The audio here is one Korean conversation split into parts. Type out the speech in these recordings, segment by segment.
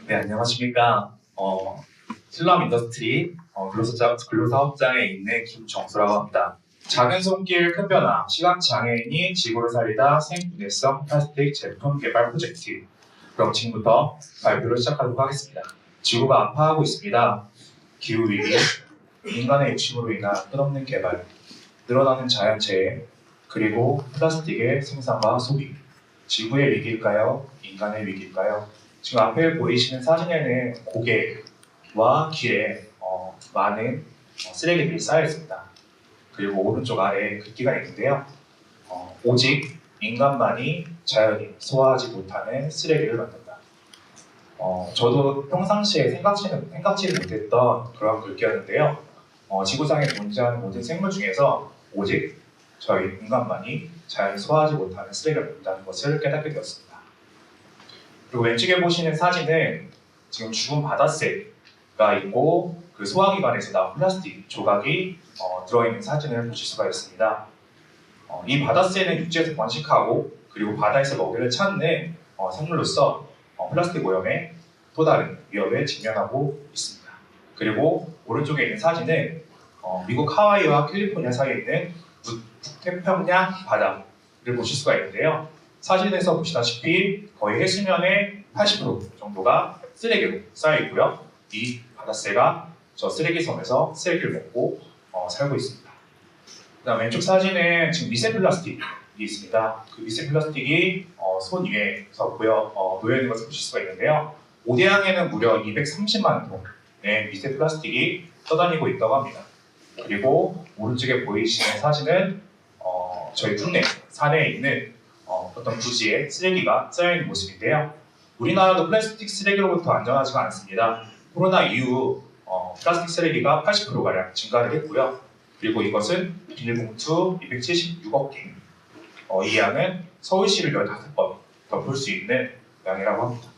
네, 안녕하십니까. 슬럼 인더스트리 근로사업장에 있는 김정수라고 합니다. 작은 손길 큰 변화, 시각장애인이 지구를 살리다 생분해성 플라스틱 제품 개발 프로젝트. 그럼 지금부터 발표를 시작하도록 하겠습니다. 지구가 아파하고 있습니다. 기후위기, 인간의 욕심으로 인한 끝없는 개발, 늘어나는 자연재해, 그리고 플라스틱의 생산과 소비. 지구의 위기일까요? 인간의 위기일까요? 지금 앞에 보이시는 사진에는 고개와 귀에 많은 쓰레기들이 쌓여 있습니다. 그리고 오른쪽 아래에 글귀가 있는데요. 오직 인간만이 자연이 소화하지 못하는 쓰레기를 만든다. 저도 평상시에 생각지를 못했던 그런 글귀였는데요. 지구상에 존재하는 모든 생물 중에서 오직 저희 인간만이 자연이 소화하지 못하는 쓰레기를 만든다는 것을 깨닫게 되었습니다. 그리고 왼쪽에 보시는 사진은 지금 죽은 바다새가 있고 그 소화기관에서 나온 플라스틱 조각이 들어있는 사진을 보실 수가 있습니다. 이 바다새는 육지에서 번식하고 그리고 바다에서 먹이를 찾는 생물로서 플라스틱 오염에 또 다른 위협에 직면하고 있습니다. 그리고 오른쪽에 있는 사진은 미국 하와이와 캘리포니아 사이에 있는 북태평양 바다를 보실 수가 있는데요. 사진에서 보시다시피 거의 해수면의 80% 정도가 쓰레기로 쌓여 있고요. 이 바다새가 저 쓰레기 섬에서 쓰레기를 먹고 살고 있습니다. 그다음 왼쪽 사진은 지금 미세 플라스틱이 있습니다. 그 미세 플라스틱이 손 위에서 놓여 있는 것을 보실 수가 있는데요. 오대양에는 무려 230만 톤의 미세 플라스틱이 떠다니고 있다고 합니다. 그리고 오른쪽에 보이시는 사진은 저희 국내 산에 있는 어떤 부지에 쓰레기가 쌓여있는 모습인데요. 우리나라도 플라스틱 쓰레기로부터 안전하지가 않습니다. 코로나 이후 플라스틱 쓰레기가 80%가량 증가를 했고요. 그리고 이것은 비닐봉투 276억 개, 이 양은 서울시를 15번 덮을 수 있는 양이라고 합니다.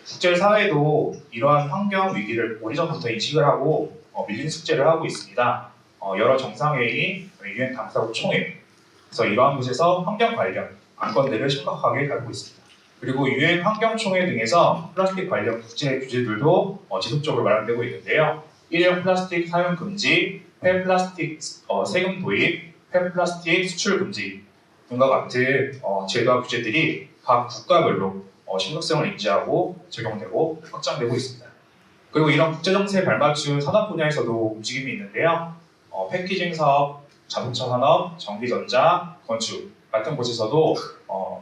국제사회도 이러한 환경 위기를 오래전부터 인식을 하고 밀린 숙제를 하고 있습니다. 여러 정상회의, 유엔 당사국 총회, 그래서 이러한 곳에서 환경 관련 안건들을 심각하게 다루고 있습니다. 그리고 유엔 환경총회 등에서 플라스틱 관련 국제 규제들도 지속적으로 마련되고 있는데요. 일회용 플라스틱 사용 금지, 폐플라스틱 세금 도입, 폐플라스틱 수출 금지 등과 같은 제도와 규제들이 각 국가별로 심각성을 인지하고 적용되고 확장되고 있습니다. 그리고 이런 국제정세에 발맞춘 산업 분야에서도 움직임이 있는데요. 패키징 사업, 자동차 산업, 전기전자, 건축 같은 곳에서도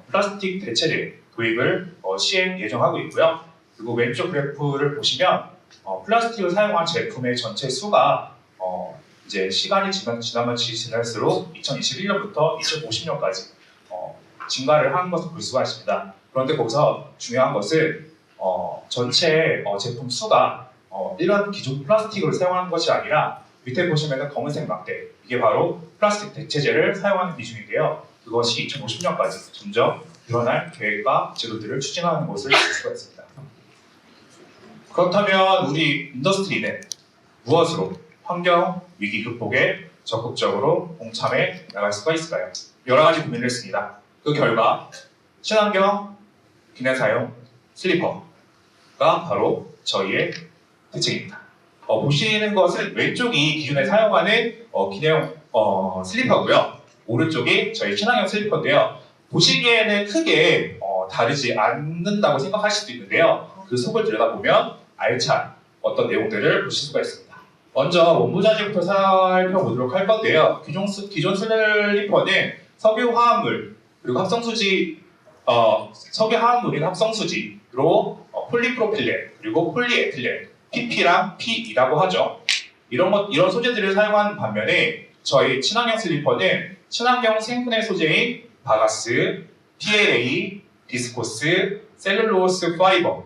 플라스틱 대체제 도입을 시행 예정하고 있고요. 그리고 왼쪽 그래프를 보시면 플라스틱을 사용한 제품의 전체 수가 이제 시간이 지나면 지날수록 2021년부터 2050년까지 증가를 한 것을 볼 수가 있습니다. 그런데 거기서 중요한 것은 전체 제품 수가 일반 기존 플라스틱을 사용하는 것이 아니라 밑에 보시면 검은색 막대, 이게 바로 플라스틱 대체제를 사용하는 비중인데요. 그것이 2050년까지 점점 늘어날 계획과 제도들을 추진하는 것을 볼 수가 있습니다. 그렇다면 우리 인더스트리는 무엇으로 환경 위기 극복에 적극적으로 동참해 나갈 수가 있을까요? 여러 가지 고민을 했습니다. 그 결과 친환경 기내 사용 슬리퍼가 바로 저희의 대책입니다. 보시는 것은 왼쪽이 기존에 사용하는 기내용 슬리퍼고요. 오른쪽이 저희 친환경 슬리퍼인데요. 보시기에는 크게 다르지 않는다고 생각하실 수도 있는데요. 그 속을 들여다보면 알찬 어떤 내용들을 보실 수가 있습니다. 먼저 원부자재부터 살펴보도록 할 건데요. 기존 슬리퍼는 석유 화합물 그리고 석유 화합물인 합성수지로 폴리프로필렌 그리고 폴리에틸렌 PP랑 P이라고 하죠. 이런 소재들을 사용하는 반면에 저희 친환경 슬리퍼는 친환경 생분해 소재인 바가스, PLA, 비스코스, 셀룰로스 파이버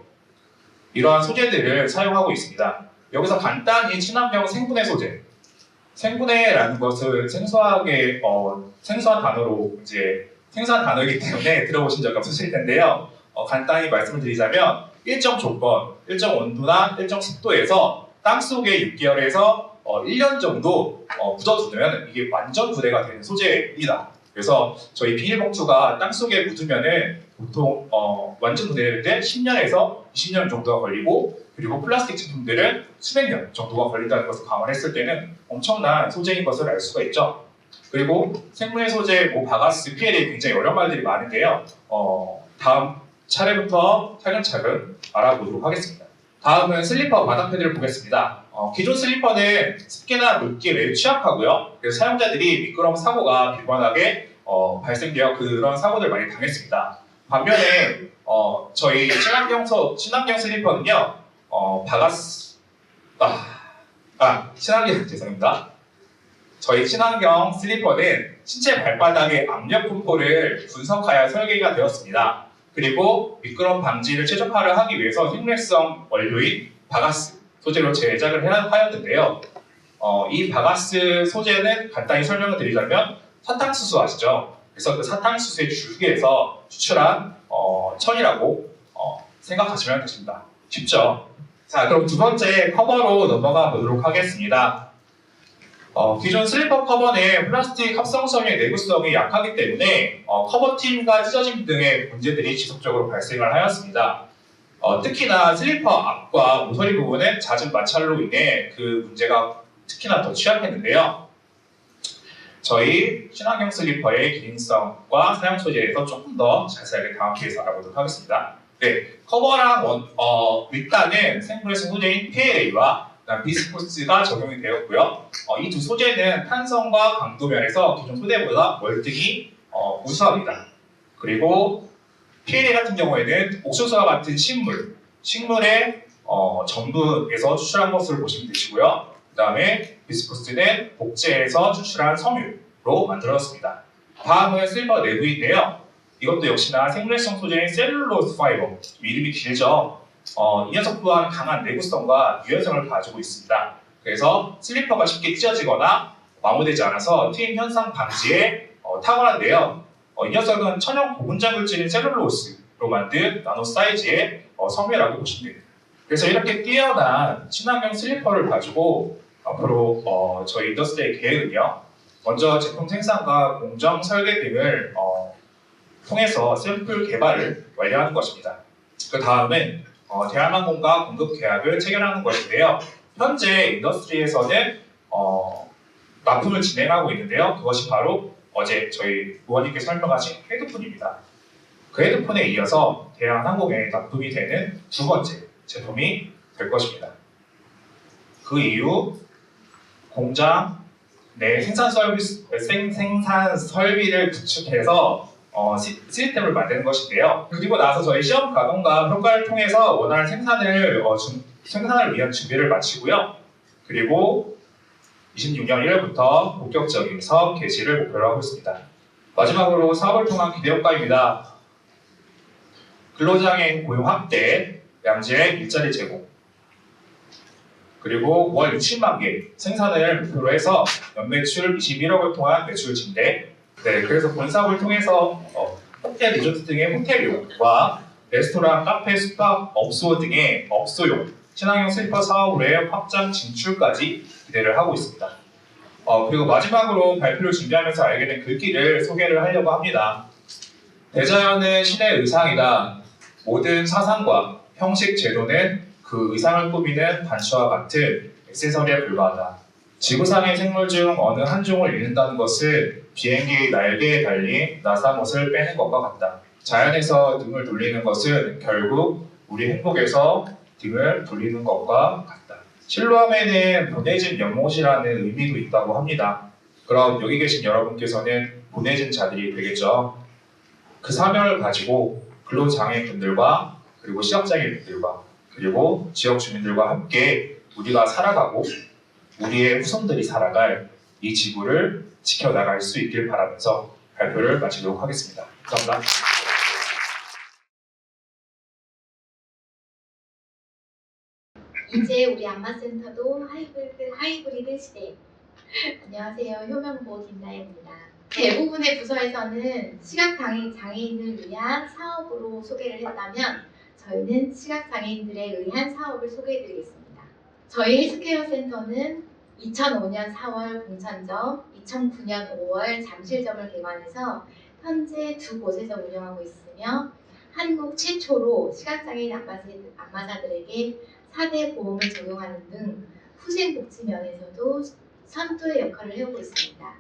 이러한 소재들을 사용하고 있습니다. 여기서 간단히 친환경 생분해 소재, 생분해라는 것은 생소한 단어로 생소한 단어이기 때문에 들어보신 적이 없으실 텐데요. 간단히 말씀을 드리자면 일정 조건, 일정 온도나 일정 습도에서 땅속에 6개월에서 1년 정도 묻어두면 이게 완전 분해가 되는 소재입니다. 그래서 저희 비닐봉투가 땅속에 묻으면은 보통 완전 분해될 때 10년에서 20년 정도가 걸리고, 그리고 플라스틱 제품들은 수백 년 정도가 걸린다는 것을 감안했을 때는 엄청난 소재인 것을 알 수가 있죠. 그리고 생분해 소재, 바가스, PLA 굉장히 여러 말들이 많은데요. 다음 차례부터 차근차근 알아보도록 하겠습니다. 다음은 슬리퍼 바닥 패드를 보겠습니다. 기존 슬리퍼는 습기나 물기에 매우 취약하고요. 그래서 사용자들이 미끄럼 사고가 빈번하게 발생되어 그런 사고들 많이 당했습니다. 반면에 저희 친환경 슬리퍼는요, 친환경 죄송합니다. 저희 친환경 슬리퍼는 신체 발바닥의 압력 분포를 분석하여 설계가 되었습니다. 그리고 미끄럼 방지를 최적화를 하기 위해서 생물성 원료인 바가스 소재로 제작을 하였는데요. 이 바가스 소재는 간단히 설명을 드리자면 사탕수수 아시죠? 그래서 그 사탕수수의 줄기에서 추출한 천이라고 생각하시면 되십니다. 쉽죠? 자, 그럼 두 번째 커버로 넘어가 보도록 하겠습니다. 기존 슬리퍼 커버는 플라스틱 합성성의 내구성이 약하기 때문에 커버팀과 찢어짐 등의 문제들이 지속적으로 발생을 하였습니다. 특히나 슬리퍼 앞과 모서리 부분은 잦은 마찰로 인해 그 문제가 특히나 더 취약했는데요. 저희 친환경 슬리퍼의 기능성과 사용 소재에서 조금 더 자세하게 다음 기회에서 알아보도록 하겠습니다. 네, 커버랑 윗단은 생물에서 소재인 PLA와 비스포스가 적용이 되었고요. 이 두 소재는 탄성과 강도 면에서 기존 소재보다 월등히 우수합니다. 그리고 PLA 같은 경우에는 옥수수와 같은 식물의 전분에서 추출한 것을 보시면 되시고요. 그 다음에 비스포스는 복제에서 추출한 섬유로 만들어졌습니다. 다음은 슬리퍼 내부인데요. 이것도 역시나 생물성 소재인 셀룰로스 파이버, 이름이 길죠. 이 녀석 또한 강한 내구성과 유연성을 가지고 있습니다. 그래서 슬리퍼가 쉽게 찢어지거나 마모되지 않아서 트임 현상 방지에 탁월한데요. 이 녀석은 천연 고분자 물질인 셀룰로스로 만든 나노 사이즈의 섬유라고 보시면 됩니다. 그래서 이렇게 뛰어난 친환경 슬리퍼를 가지고 앞으로 저희 인더스트리의 계획은요. 먼저 제품 생산과 공정 설계 등을 통해서 샘플 개발을 완료하는 것입니다. 그 다음은 대한항공과 공급 계약을 체결하는 것인데요. 현재 인더스트리에서는 납품을 진행하고 있는데요. 그것이 바로 어제 저희 의원님께서 설명하신 헤드폰입니다. 그 헤드폰에 이어서 대한항공에 납품이 되는 두 번째 제품이 될 것입니다. 그 이후 공장 내 생산 설비를 구축해서 시스템을 만드는 것인데요. 그리고 나서 저희 시험 가동과 평가를 통해서 원활한 생산을 위한 준비를 마치고요. 그리고 26년 1월부터 본격적인 사업 개시를 목표로 하고 있습니다. 마지막으로 사업을 통한 기대 효과입니다. 근로장애인 고용 확대, 양질의 일자리 제공, 그리고 월 60만 개 생산을 목표로 해서 연매출 21억을 통한 매출 증대. 네, 그래서 본 사업을 통해서 호텔, 리조트 등의 호텔용과 레스토랑, 카페, 숙박업소 등의 업소용 친환경 슬리퍼 사업의 확장 진출까지 기대를 하고 있습니다. 그리고 마지막으로 발표를 준비하면서 알게 된 글귀를 소개를 하려고 합니다. 대자연은 신의 의상이다. 모든 사상과 형식 제도는 그 의상을 꾸미는 단추와 같은 액세서리에 불과하다. 지구상의 생물 중 어느 한 종을 잃는다는 것은 비행기의 날개에 달린 나사못을 빼는 것과 같다. 자연에서 등을 돌리는 것은 결국 우리 행복에서 등을 돌리는 것과 같다. 실로함에는 보내진 연못이라는 의미도 있다고 합니다. 그럼 여기 계신 여러분께서는 보내진 자들이 되겠죠. 그 사명을 가지고 근로장애인분들과 그리고 시각장애인분들과 그리고 지역 주민들과 함께 우리가 살아가고 우리의 후손들이 살아갈 이 지구를 지켜나갈 수 있길 바라면서 발표를 마치도록 하겠습니다. 감사합니다. 이제 우리 안마센터도 하이브리드 시대. 안녕하세요. 효명보 김나혜입니다. 대부분의 부서에서는 시각장애인을 위한 사업으로 소개를 했다면 저희는 시각장애인들에 의한 사업을 소개해드리겠습니다. 저희 헬스케어 센터는 2005년 4월 공천점, 2009년 5월 잠실점을 개관해서 현재 두 곳에서 운영하고 있으며 한국 최초로 시각장애인 안마사들에게 4대 보험을 적용하는 등 후생복지 면에서도 선도의 역할을 해오고 있습니다.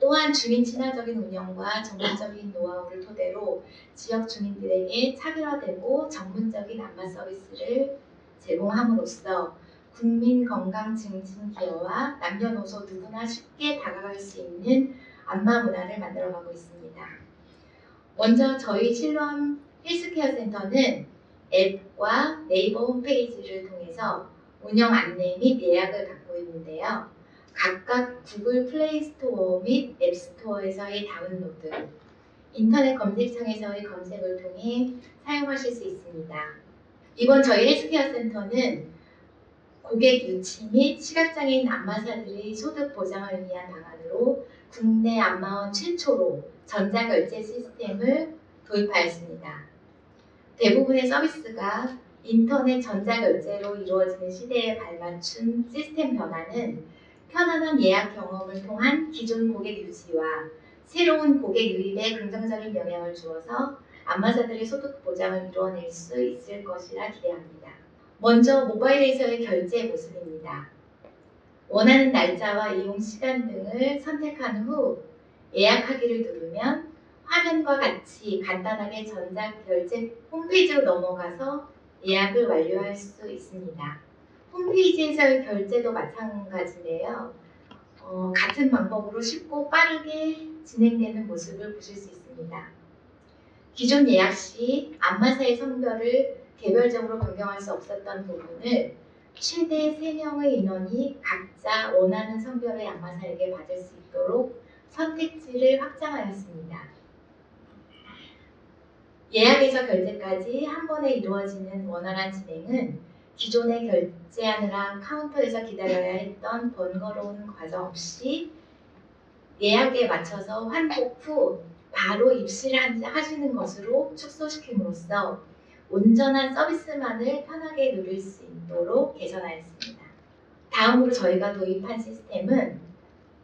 또한 주민 친화적인 운영과 전문적인 노하우를 토대로 지역 주민들에게 차별화되고 전문적인 안마 서비스를 제공함으로써 국민 건강 증진 기여와 남녀노소 누구나 쉽게 다가갈 수 있는 안마 문화를 만들어가고 있습니다. 먼저 저희 실로암 헬스케어 센터는 앱과 네이버 홈페이지를 통해서 운영 안내 및 예약을 받고 있는데요. 각각 구글 플레이 스토어 및 앱 스토어에서의 다운로드, 인터넷 검색창에서의 검색을 통해 사용하실 수 있습니다. 이번 저희 헬스케어 센터는 고객 유치 및 시각장애인 안마사들의 소득 보장을 위한 방안으로 국내 안마원 최초로 전자결제 시스템을 도입하였습니다. 대부분의 서비스가 인터넷 전자결제로 이루어지는 시대에 발맞춘 시스템 변화는 편안한 예약 경험을 통한 기존 고객 유지와 새로운 고객 유입에 긍정적인 영향을 주어서 안마사들의 소득 보장을 이루어낼 수 있을 것이라 기대합니다. 먼저 모바일에서의 결제 모습입니다. 원하는 날짜와 이용 시간 등을 선택한 후 예약하기를 누르면 화면과 같이 간단하게 전자결제 홈페이지로 넘어가서 예약을 완료할 수 있습니다. 홈페이지에서의 결제도 마찬가지인데요. 같은 방법으로 쉽고 빠르게 진행되는 모습을 보실 수 있습니다. 기존 예약 시 안마사의 성별을 개별적으로 변경할 수 없었던 부분을 최대 3명의 인원이 각자 원하는 성별의 안마사에게 받을 수 있도록 선택지를 확장하였습니다. 예약에서 결제까지 한 번에 이루어지는 원활한 진행은 기존에 결제하느라 카운터에서 기다려야 했던 번거로운 과정 없이 예약에 맞춰서 환복 후 바로 입실을 하시는 것으로 축소시킴으로써 온전한 서비스만을 편하게 누릴 수 있도록 개선하였습니다. 다음으로 저희가 도입한 시스템은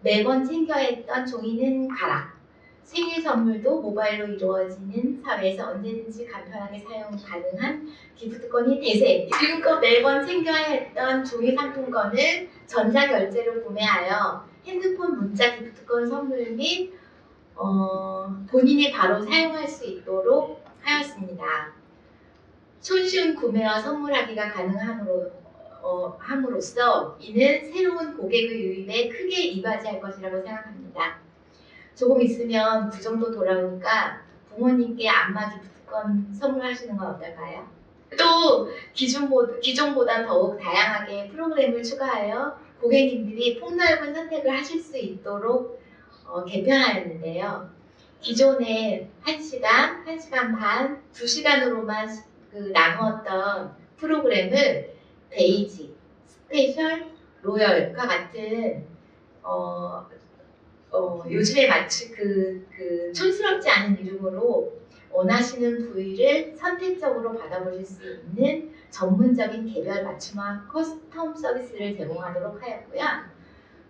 매번 챙겨야 했던 종이는 가라, 생일 선물도 모바일로 이루어지는 사회에서 언제든지 간편하게 사용 가능한 기프트콘이 대세. 지금껏 매번 챙겨야 했던 종이 상품권을 전자결제로 구매하여 핸드폰 문자 기프트콘 선물 및 본인이 바로 사용할 수 있도록 하였습니다. 손쉬운 구매와 선물하기가 함으로써 이는 새로운 고객의 유입에 크게 이바지할 것이라고 생각합니다. 조금 있으면 그 정도 돌아오니까 부모님께 안마 기프트콘 선물하시는 건 어떨까요? 또 기존보다 더욱 다양하게 프로그램을 추가하여 고객님들이 폭넓은 선택을 하실 수 있도록 개편하였는데요. 기존에 1시간, 1시간 반, 2시간으로만 나누었던 프로그램을 베이지, 스페셜, 로열과 같은 요즘에 마치 촌스럽지 않은 이름으로 원하시는 부위를 선택적으로 받아보실 수 있는 전문적인 개별 맞춤화 커스텀 서비스를 제공하도록 하였고요.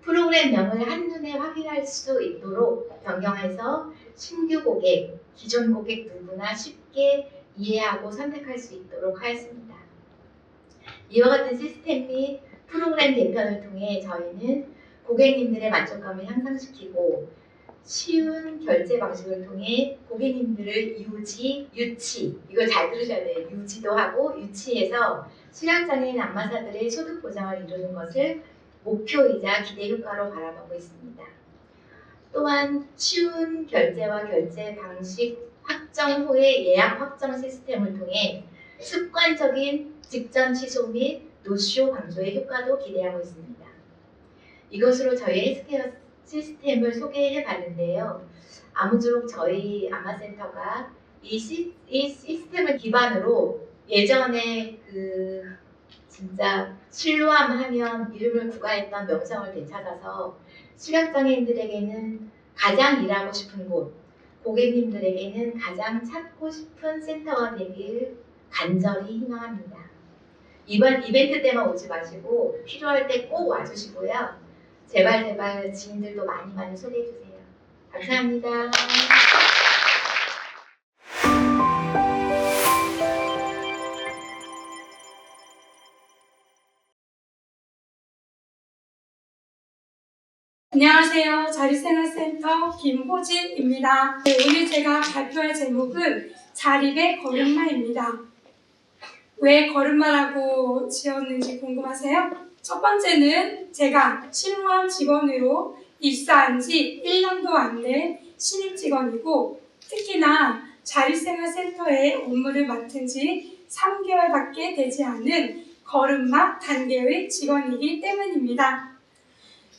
프로그램명을 한눈에 확인할 수 있도록 변경해서 신규 고객, 기존 고객 누구나 쉽게 이해하고 선택할 수 있도록 하였습니다. 이와 같은 시스템 및 프로그램 개편을 통해 저희는 고객님들의 만족감을 향상시키고 쉬운 결제 방식을 통해 고객님들을 유치, 이걸 잘 들으셔야 돼요. 유지도 하고 유치해서 시각장애인 안마사들의 소득 보장을 이루는 것을 목표이자 기대 효과로 바라보고 있습니다. 또한 쉬운 결제와 결제 방식 확정 후의 예약 확정 시스템을 통해 습관적인 직전 취소 및 노쇼 방조의 효과도 기대하고 있습니다. 이것으로 저희 헬스케어 시스템을 소개해 봤는데요. 아무쪼록 저희 안마센터가 이 시스템을 기반으로 예전에 진짜 실로암 하면 이름을 구가했던 명성을 되찾아서 시각장애인들에게는 가장 일하고 싶은 곳, 고객님들에게는 가장 찾고 싶은 센터가 되길 간절히 희망합니다. 이번 이벤트 때만 오지 마시고 필요할 때 꼭 와주시고요. 제발 지인들도 많이 소개해주세요. 감사합니다. 안녕하세요. 자립생활센터 김호진입니다. 오늘 제가 발표할 제목은 자립의 걸음마입니다. 왜 걸음마라고 지었는지 궁금하세요? 첫 번째는 제가 실무원 직원으로 입사한 지 1년도 안 된 신입 직원이고, 특히나 자립생활센터의 업무를 맡은 지 3개월밖에 되지 않은 걸음마 단계의 직원이기 때문입니다.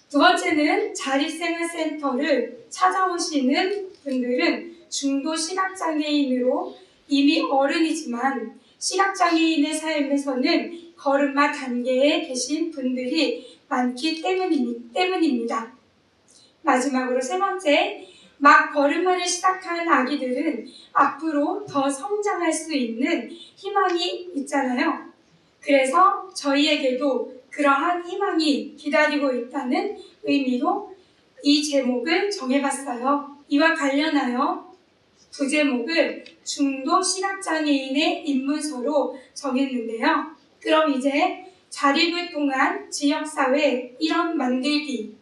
두 번째는 자립생활센터를 찾아오시는 분들은 중도 시각장애인으로 이미 어른이지만 시각장애인의 삶에서는 걸음마 단계에 계신 분들이 많기 때문입니다. 마지막으로 세 번째, 막 걸음마를 시작한 아기들은 앞으로 더 성장할 수 있는 희망이 있잖아요. 그래서 저희에게도 그러한 희망이 기다리고 있다는 의미로 이 제목을 정해봤어요. 이와 관련하여 부제목을 중도 시각장애인의 입문서로 정했는데요. 그럼 이제 자립을 통한 지역사회 일원 만들기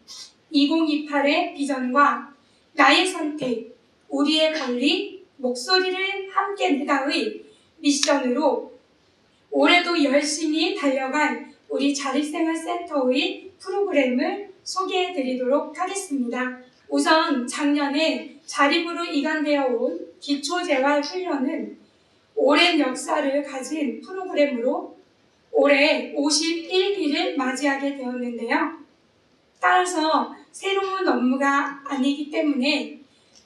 2028의 비전과 나의 선택, 우리의 권리, 목소리를 함께 내다의 미션으로 올해도 열심히 달려간 우리 자립생활센터의 프로그램을 소개해드리도록 하겠습니다. 우선 작년에 자립으로 이관되어 온 기초재활훈련은 오랜 역사를 가진 프로그램으로 올해 51기를 맞이하게 되었는데요. 따라서 새로운 업무가 아니기 때문에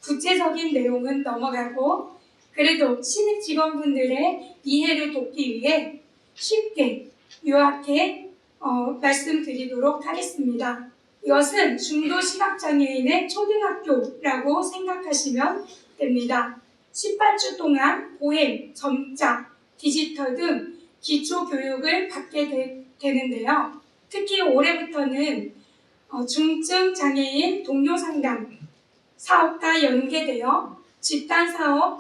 구체적인 내용은 넘어가고, 그래도 신입 직원분들의 이해를 돕기 위해 쉽게 요약해 말씀드리도록 하겠습니다. 이것은 중도 시각장애인의 초등학교라고 생각하시면 됩니다. 18주 동안 보행, 점자, 디지털 등 기초 교육을 받게 되는데요. 특히 올해부터는 중증 장애인 동료 상담 사업과 연계되어 집단 사업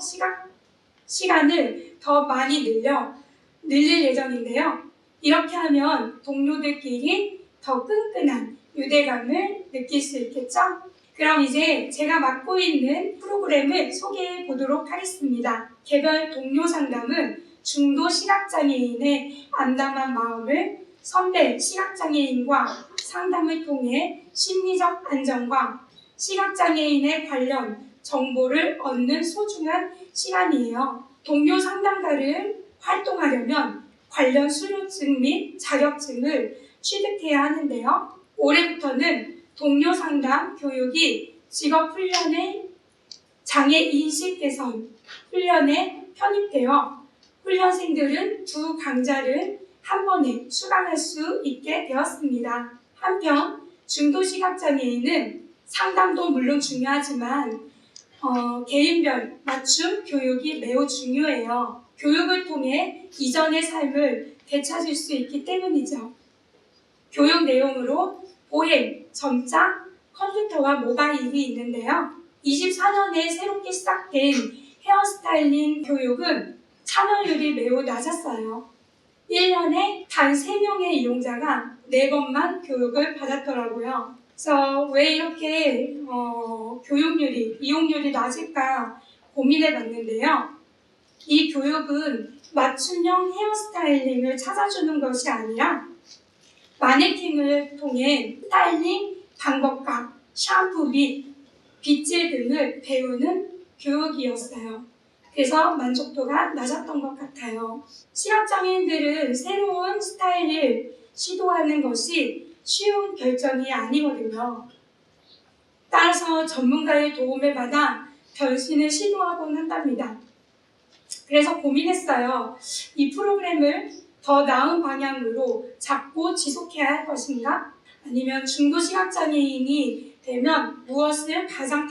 시간을 더 많이 늘릴 예정인데요. 이렇게 하면 동료들끼리 더 끈끈한 유대감을 느낄 수 있겠죠? 그럼 이제 제가 맡고 있는 프로그램을 소개해 보도록 하겠습니다. 개별 동료 상담은 중도 시각장애인의 암담한 마음을 선배 시각장애인과 상담을 통해 심리적 안정과 시각장애인에 관련 정보를 얻는 소중한 시간이에요. 동료 상담가를 활동하려면 관련 수료증 및 자격증을 취득해야 하는데요. 올해부터는 동료 상담 교육이 직업훈련의 장애인식 개선 훈련에 편입되어 훈련생들은 두 강좌를 한 번에 수강할 수 있게 되었습니다. 한편 중도시각장애인은 상담도 물론 중요하지만 개인별 맞춤 교육이 매우 중요해요. 교육을 통해 이전의 삶을 되찾을 수 있기 때문이죠. 교육 내용으로 보행, 점자, 컴퓨터와 모바일이 있는데요. 24년에 새롭게 시작된 헤어스타일링 교육은 참여율이 매우 낮았어요. 1년에 단 3명의 이용자가 4번만 교육을 받았더라고요. 그래서 왜 이렇게 이용률이 낮을까 고민해 봤는데요. 이 교육은 맞춤형 헤어스타일링을 찾아주는 것이 아니라 마네킹을 통해 스타일링 방법과 샴푸 및 빗질 등을 배우는 교육이었어요. 그래서 만족도가 낮았던 것 같아요. 시각장애인들은 새로운 스타일을 시도하는 것이 쉬운 결정이 아니거든요. 따라서 전문가의 도움을 받아 변신을 시도하곤 한답니다. 그래서 고민했어요. 이 프로그램을 더 나은 방향으로 잡고 지속해야 할 것인가? 아니면 중도 시각장애인이 되면 무엇을 가장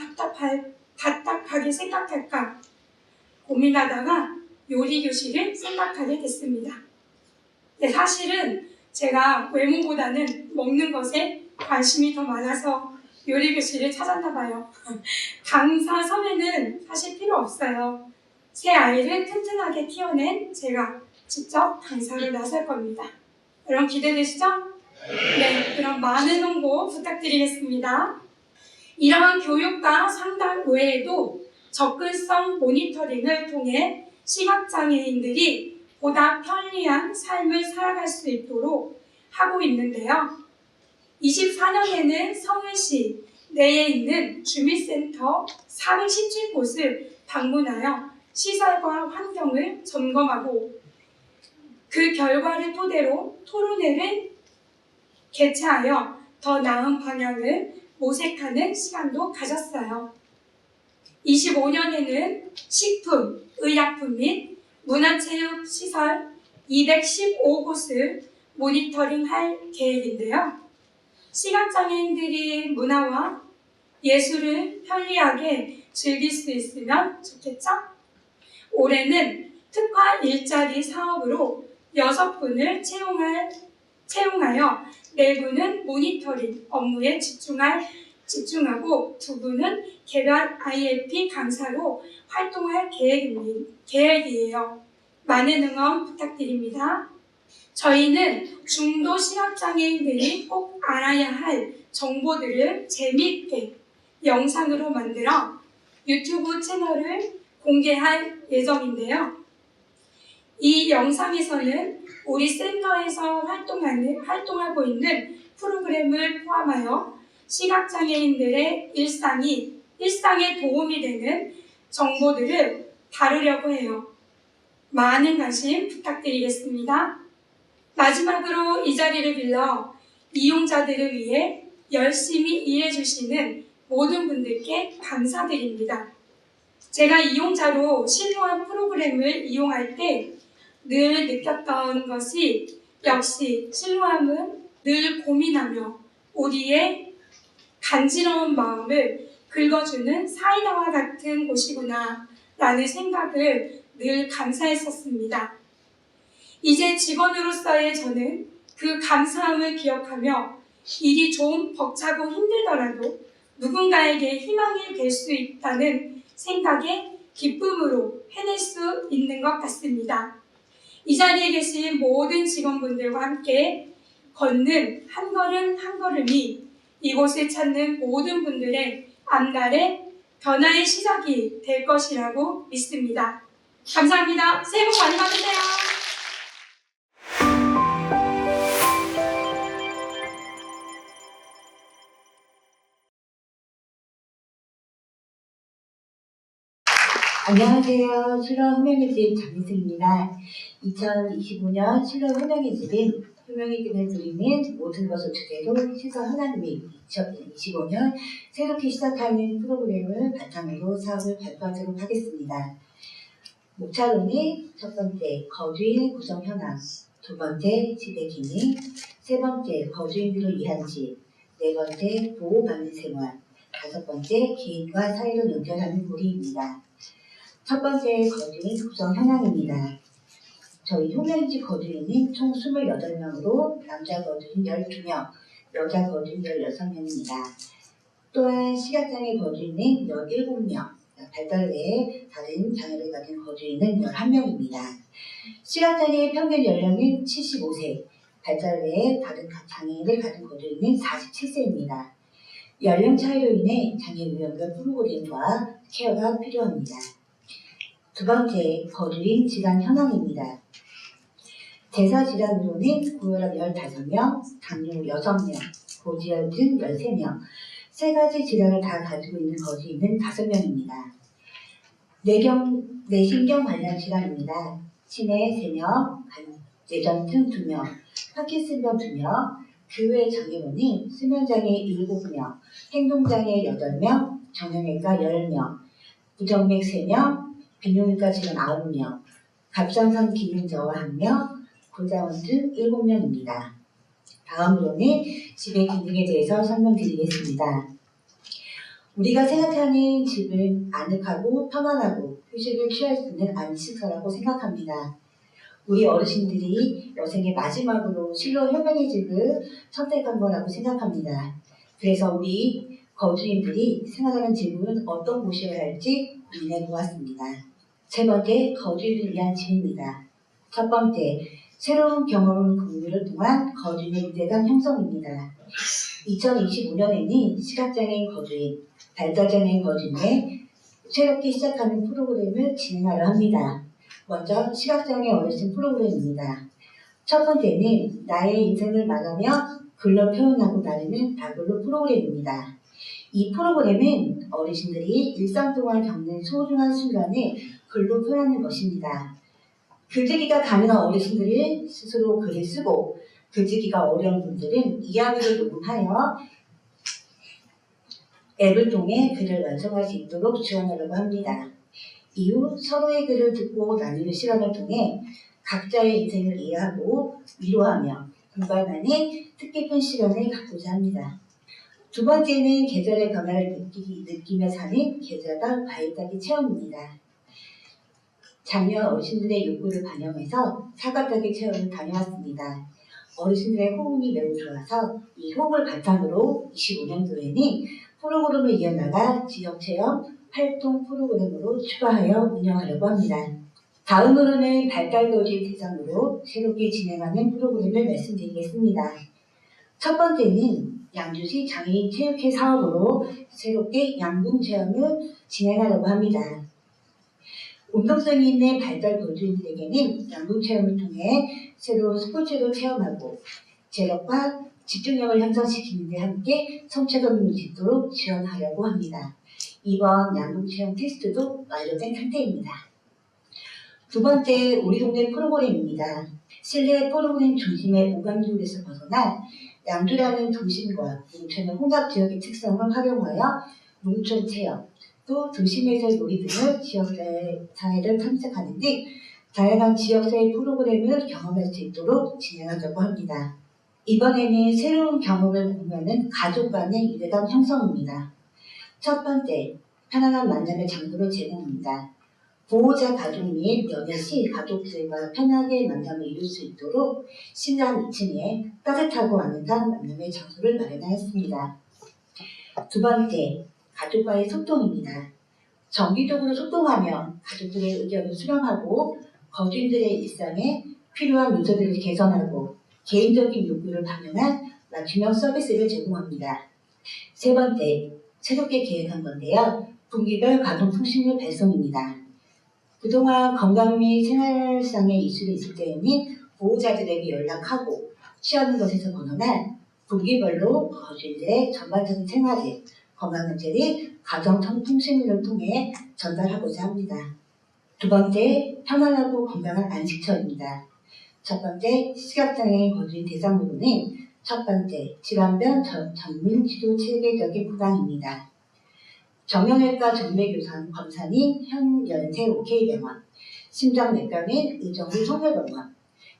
답답하게 생각할까? 고민하다가 요리교실을 생각하게 됐습니다. 근데 사실은 제가 외모보다는 먹는 것에 관심이 더 많아서 요리 교실을 찾았나 봐요. 강사 섭외는 사실 필요 없어요. 새 아이를 튼튼하게 키워낸 제가 직접 강사로 나설 겁니다. 여러분 기대되시죠? 네, 그럼 많은 홍보 부탁드리겠습니다. 이러한 교육과 상담 외에도 접근성 모니터링을 통해 시각장애인들이 보다 편리한 삶을 살아갈 수 있도록 하고 있는데요. 24년에는 서울시 내에 있는 주민센터 417곳을 방문하여 시설과 환경을 점검하고 그 결과를 토대로 토론회를 개최하여 더 나은 방향을 모색하는 시간도 가졌어요. 25년에는 식품, 의약품 및 문화체육 시설 215곳을 모니터링할 계획인데요. 시각장애인들이 문화와 예술을 편리하게 즐길 수 있으면 좋겠죠? 올해는 특화 일자리 사업으로 6분을 채용하여 4분은 모니터링 업무에 집중하고 2분은 개별 ILP 강사로 활동할 계획이에요. 많은 응원 부탁드립니다. 저희는 중도 시각장애인들이 꼭 알아야 할 정보들을 재미있게 영상으로 만들어 유튜브 채널을 공개할 예정인데요. 이 영상에서는 우리 센터에서 활동하고 있는 프로그램을 포함하여 시각장애인들의 일상에 도움이 되는 정보들을 다루려고 해요. 많은 관심 부탁드리겠습니다. 마지막으로 이 자리를 빌려 이용자들을 위해 열심히 일해주시는 모든 분들께 감사드립니다. 제가 이용자로 실무한 프로그램을 이용할 때 늘 느꼈던 것이 역시 실무함은 늘 고민하며 우리의 간지러운 마음을 긁어주는 사이다와 같은 곳이구나 라는 생각을 늘 감사했었습니다. 이제 직원으로서의 저는 그 감사함을 기억하며 일이 좀 벅차고 힘들더라도 누군가에게 희망이 될 수 있다는 생각에 기쁨으로 해낼 수 있는 것 같습니다. 이 자리에 계신 모든 직원분들과 함께 걷는 한 걸음 한 걸음이 이곳을 찾는 모든 분들의 앞날의 변화의 시작이 될 것이라고 믿습니다. 감사합니다. 새해 복 많이 받으세요. 안녕하세요. 실로 호명의 집 장미승입니다. 2025년 실로 호명의 집은 호명의 집을 드리는 모든 것을 주제로 시설 하나님이 2025년 새롭게 시작하는 프로그램을 바탕으로 사업을 발표하도록 하겠습니다. 목차로는 첫 번째, 거주인 구성 현황, 두 번째, 집의 기능, 세 번째, 거주인들을 위한 집, 네 번째, 보호받는 생활, 다섯 번째, 개인과 사회를 연결하는 고리입니다. 첫 번째 거주인 구성 현황입니다. 저희 호명집 거주인은 총 28명으로 남자 거주인 12명, 여자 거주인 16명입니다. 또한 시각장애 거주인은 17명, 발달 외에 다른 장애를 가진 거주인은 11명입니다. 시각장애 평균 연령은 75세, 발달 외에 다른 장애인을 가진 거주인은 47세입니다. 연령 차이로 인해 장애 유형별 프로그램과 케어가 필요합니다. 두 번째, 거주인 질환 현황입니다. 대사 질환으로는 고혈압 15명, 당뇨 6명, 고지혈 등 13명, 세 가지 질환을 다 가지고 있는 거주인은 5명입니다. 뇌신경 관련 질환입니다. 치매 3명, 뇌전증 2명, 파킨슨병 2명, 그 외 장애로는 수면장애 7명, 행동장애 8명, 정형외과 10명, 부정맥 3명, 비뇨기과 질환 9명, 갑상선 기능 저하 1명, 고자원증 7명입니다. 다음으로는 집의 기능에 대해서 설명드리겠습니다. 우리가 생각하는 집은 아늑하고 편안하고 휴식을 취할 수 있는 안식처라고 생각합니다. 우리 어르신들이 여생의 마지막으로 실로 현명의 집을 선택한 거라고 생각합니다. 그래서 우리 거주인들이 생활하는 집은 어떤 곳이어야 할지 고민해 보았습니다. 세 번째, 거주인을 위한 집입니다. 첫 번째, 새로운 경험을 공유를 통한 거주인의 유대감 형성입니다. 2025년에는 시각장애인 거주인, 발달장애인 거주인의 새롭게 시작하는 프로그램을 진행하려 합니다. 먼저 시각장애 어르신 프로그램입니다. 첫 번째는 나의 인생을 말하며 글로 표현하고 나누는 다글로 프로그램입니다. 이 프로그램은 어르신들이 일상 동안 겪는 소중한 순간을 글로 표현하는 것입니다. 글쓰기가 가능한 어르신들은 스스로 글을 쓰고 글쓰기가 어려운 분들은 이야기를 녹음하여 앱을 통해 글을 완성할 수 있도록 지원하려고 합니다. 이후 서로의 글을 듣고 나누는 시간을 통해 각자의 인생을 이해하고 위로하며 공감하는 뜻깊은 시간을 갖고자 합니다. 두 번째는 계절의 변화를 느끼며 사는 계절과 과일 따기 체험입니다. 작년 어르신들의 욕구를 반영해서 사과 따기 체험을 다녀왔습니다. 어르신들의 호응이 매우 좋아서 이 호응을 바탕으로 25년도에는 프로그램을 이어나가 지역체험 활동 프로그램으로 추가하여 운영하려고 합니다. 다음으로는 발달거주인 대상으로 새롭게 진행하는 프로그램을 말씀드리겠습니다. 첫 번째는 양주시 장애인 체육회 사업으로 새롭게 양궁체험을 진행하려고 합니다. 운동성이 있는 발달거주인들에게는 양궁체험을 통해 새로운 스포츠를 체험하고 체력과 집중력을 향상시키는 데 함께 성취감을 짓도록 지원하려고 합니다. 이번 양궁체험 테스트도 완료된 상태입니다. 두 번째, 우리 동네 프로그램입니다. 실내 프로그램 중심의 오감지역에서 벗어나 양주라는 도심과 농촌의 혼합 지역의 특성을 활용하여 농촌 체험, 또 도심에서의 놀이 등을 지역사회를 탐색하는 등 다양한 지역사회 프로그램을 경험할 수 있도록 진행하려고 합니다. 이번에는 새로운 경험을 공유하는 가족 간의 유대감 형성입니다. 첫 번째, 편안한 만남의 장소를 제공합니다. 보호자 가족 및 연애 시 가족들과 편하게 만남을 이룰 수 있도록 신랑 2층에 따뜻하고 아늑한 만남의 장소를 마련하였습니다. 두 번째, 가족과의 소통입니다. 정기적으로 소통하며 가족들의 의견을 수렴하고 거주인들의 일상에 필요한 요소들을 개선하고 개인적인 욕구를 반영한 맞춤형 서비스를 제공합니다. 세 번째, 새롭게 계획한 건데요. 분기별 가정통신물 배송입니다. 그동안 건강 및 생활상의 이슈가 있을 때에는 보호자들에게 연락하고 취하는 것에서 벗어나 분기별로 거주인들의 전반적인 생활을 건강 문제를 가정통신물을 통해 전달하고자 합니다. 두 번째, 편안하고 건강한 안식처입니다. 첫 번째, 시각장애인 거주인 대상으로는 첫 번째, 질환병 전문 치료 체계적인 보강입니다. 정형외과 정맥유산 검사는 현연세 OK병원, 심장내과는 의정부 성결병원,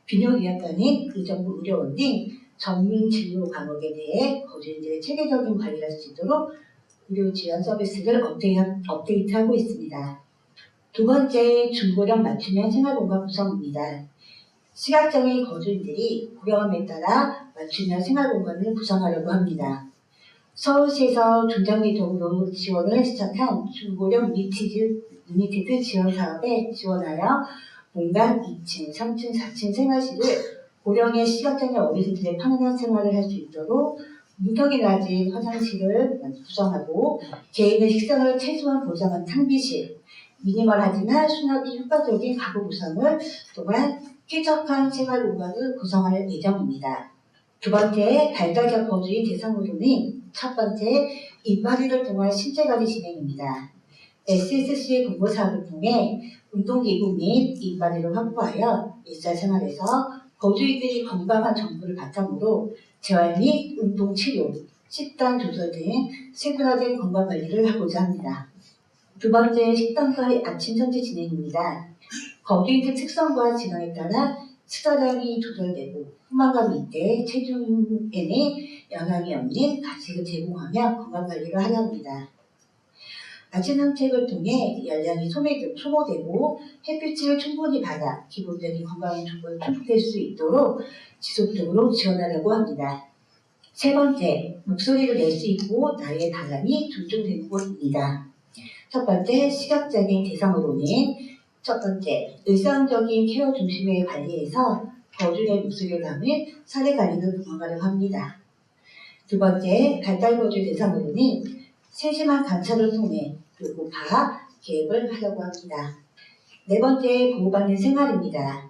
비뇨기과는 의정부 의료원 등 전문 진료 과목에 대해 거주인들의 체계적인 관리를 할 수 있도록 의료 지원 서비스를 업데이트하고 있습니다. 두 번째, 중고령 맞춤형 생활공간 구성입니다. 시각장애인 거주인들이 고령함에 따라 맞춤형 생활공간을 구성하려고 합니다. 서울시에서 중장기적으로 지원을 시작한 중고령 유니티드 지원 사업에 지원하여 본관 2층, 3층, 4층 생활실을 고령의 시각장애 어르신들의 편안한 생활을 할 수 있도록 문턱이 낮은 화장실을 구성하고 개인의 식사를 최소한 보장한 탕비실, 미니멀하지만 수납이 효과적인 가구 구성을 또한 쾌적한 생활 공간을 구성할 예정입니다. 두 번째, 발달적 거주인 대상으로는 첫 번째, 인바디를 통한 신체관리 진행입니다. SSC의 공모 사업을 통해 운동기구 및 인바디를 확보하여 일상생활에서 거주인들이 건강한 정보를 바탕으로 재활 및 운동치료, 식단 조절 등 세분화된 건강관리를 하고자 합니다. 두 번째, 식단과 아침 선지 진행입니다. 거주인들 특성과 진화에 따라 식사량이 조절되고 포만감이 있되 체중에는 영향이 없는 간식을 제공하며 건강관리를 하려 합니다. 아침 산책을 통해 열량이 소모되고 햇빛을 충분히 받아 기본적인 건강에 충족될 수 있도록 지속적으로 지원하려고 합니다. 세 번째, 목소리를 낼 수 있고 나의 다양이 존중되는 곳입니다. 첫 번째, 시각장애인 대상으로는 첫 번째, 일상적인 케어 중심의 관리에서 거주의 목소리를 담은 사례 관리를 도모하려고 합니다. 두 번째, 발달거주 대상으로는 세심한 관찰을 통해 교육과 계획을 하려고 합니다. 네 번째, 보호받는 생활입니다.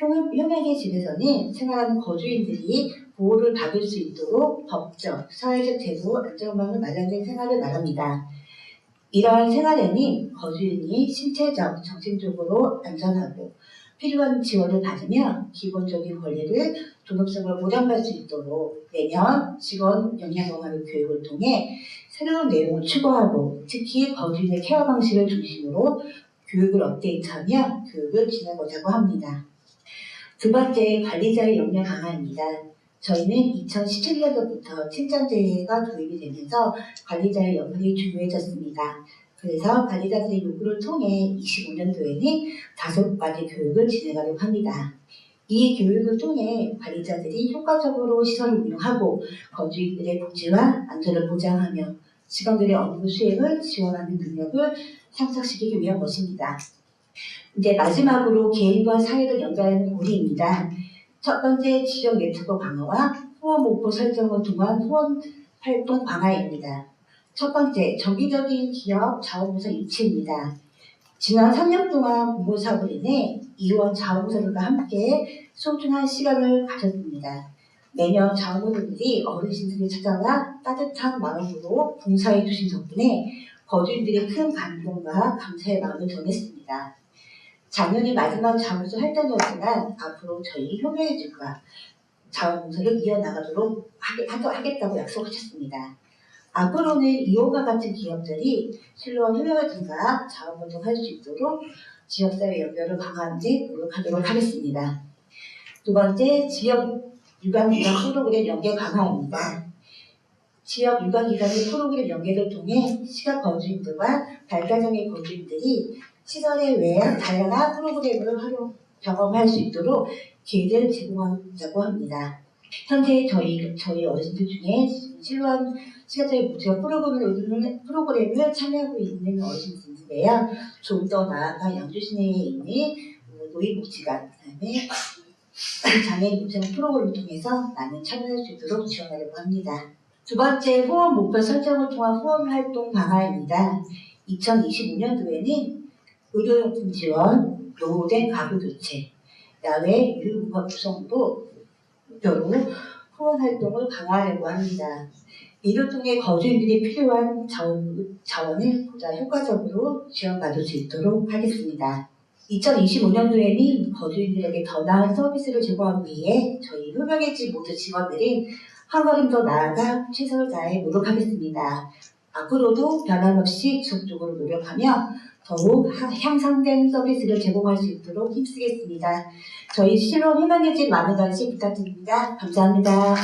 효명의 집에서는 생활하는 거주인들이 보호를 받을 수 있도록 법적, 사회적 제도, 안전망을 마련된 생활을 말합니다. 이러한 생활에는 거주인이 신체적, 정신적으로 안전하고 필요한 지원을 받으며 기본적인 권리를 존엄성을 보장받을 수 있도록 매년 직원 역량강화 교육을 통해 새로운 내용을 추구하고 특히 거주인의 케어 방식을 중심으로 교육을 업데이트하며 교육을 진행하고자 합니다. 두 번째, 관리자의 역량 강화입니다. 저희는 2017년도부터 칭찬제가 도입이 되면서 관리자의 역할이 중요해졌습니다. 그래서 관리자들의 요구를 통해 25년도에는 5가지 교육을 진행하려고 합니다. 이 교육을 통해 관리자들이 효과적으로 시설을 운영하고 거주인들의 복지와 안전을 보장하며 직원들의 업무 수행을 지원하는 능력을 향상시키기 위한 것입니다. 이제 마지막으로 개인과 사회를 연결하는 고리입니다. 첫 번째, 지역 네트워크 강화와 후원 목표 설정을 통한 후원 활동 강화입니다. 첫 번째, 정기적인 기업 자원봉사 유치입니다. 지난 3년 동안 공모사업으로 인해 이원 자원봉사들과 함께 소중한 시간을 가졌습니다. 매년 자원봉사들이 어르신들이 찾아와 따뜻한 마음으로 봉사해 주신 덕분에 거주인들이 큰 감동과 감사의 마음을 전했습니다. 작년이 마지막 자원봉사 활동이었지만 앞으로 저희 효명의 집과 자원봉사를 이어나가도록 하겠다고 약속하셨습니다. 앞으로는 이용과 같은 기업들이 실로원 효명의 집과 자원봉사할 수 있도록 지역사회 연결을 강화하는 데 노력하도록 하겠습니다. 두 번째, 지역 육아기관 프로그램 연계 강화입니다. 지역 육아기관의 프로그램 연계를 통해 시각 거주인들과 발달장애 거주인들이 시설의 외 다양한 프로그램을 경험할 수 있도록 기회를 제공하자고 합니다. 현재 저희 어르신들 중에 실로원 시각장애 복지와 프로그램을 참여하고 있는 어르신들인데요. 좀 더 나아가 양주 시내에 있는 노인복지관, 그다음에 장애인 복지관 프로그램을 통해서 많은 참여할 수 있도록 지원하려고 합니다. 두 번째, 후원 목표 설정을 통한 후원 활동 강화입니다. 2025년도에는 의료용품 지원, 노후된 가구 교체, 야외 유휴공간 구성으로 목표로 후원 활동을 강화하려고 합니다. 이를 통해 거주인들이 필요한 자원을 보다 효과적으로 지원받을 수 있도록 하겠습니다. 2025년도에는 거주인들에게 더 나은 서비스를 제공하기 위해 저희 효명의 집 모두 직원들이 한 걸음 더 나아가 최선을 다해 노력하겠습니다. 앞으로도 변함없이 지속적으로 노력하며 더욱 향상된 서비스를 제공할 수 있도록 힘쓰겠습니다. 저희 실로원 효명의 집 많은 관심 부탁드립니다. 감사합니다.